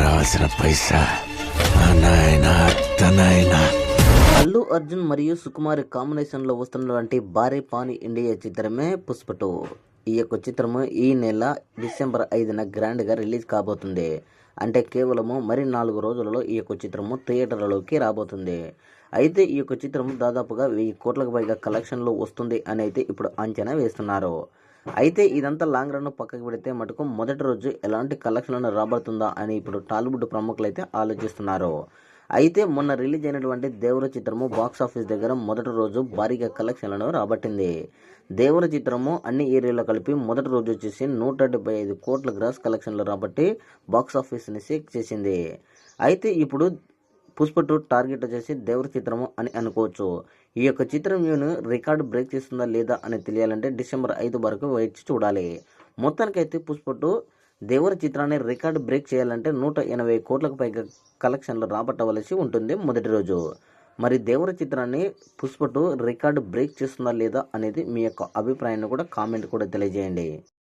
రావాల్సిన పైసా నాయనా తనైనా. అల్లు అర్జున్ మరియు సుకుమారి కాంబినేషన్లో వస్తున్నటువంటి భారీ పాన్ ఇండియా చిత్రమే పుష్ప 2. ఈ యొక్క చిత్రము ఈ నెల డిసెంబర్ 5న గ్రాండ్గా రిలీజ్ కాబోతుంది. అంటే కేవలము మరి 4 రోజులలో ఈ యొక్క చిత్రము థియేటర్లలోకి రాబోతుంది. అయితే ఈ యొక్క చిత్రము దాదాపుగా 1000 కోట్లకు పైగా కలెక్షన్లు వస్తుంది అని అయితే ఇప్పుడు అంచనా వేస్తున్నారు. అయితే ఇదంతా లాంగ్ రన్ పక్కకు పెడితే మటుకు మొదటి రోజు ఎలాంటి కలెక్షన్లను రాబోతుందా అని ఇప్పుడు టాలీవుడ్ ప్రముఖులు అయితే ఆలోచిస్తున్నారు. అయితే మొన్న రిలీజ్ అయినటువంటి దేవర చిత్రము బాక్సాఫీస్ దగ్గర మొదటి రోజు భారీగా కలెక్షన్లను రాబట్టింది. దేవర చిత్రము అన్ని ఏరియాలో కలిపి మొదటి రోజు వచ్చేసి 175 కోట్ల గ్రాస్ కలెక్షన్లు రాబట్టి బాక్సాఫీస్ని షేక్ చేసింది. అయితే ఇప్పుడు పుష్ప 2 టార్గెట్ వచ్చేసి దేవర చిత్రము అని అనుకోవచ్చు. ఈ యొక్క చిత్రం రికార్డు బ్రేక్ చేస్తుందా లేదా అని తెలియాలంటే డిసెంబర్ 5 వరకు వేచి చూడాలి. మొత్తానికైతే పుష్ప 2 దేవర చిత్రాన్ని రికార్డు బ్రేక్ చేయాలంటే 180 కోట్లకు పైగా కలెక్షన్లు రాబట్టవలసి ఉంటుంది మొదటి రోజు. మరి దేవర చిత్రాన్ని పుష్ప 2 రికార్డు బ్రేక్ చేస్తుందా లేదా అనేది మీ యొక్క అభిప్రాయాన్ని కూడా కామెంట్ కూడా తెలియజేయండి.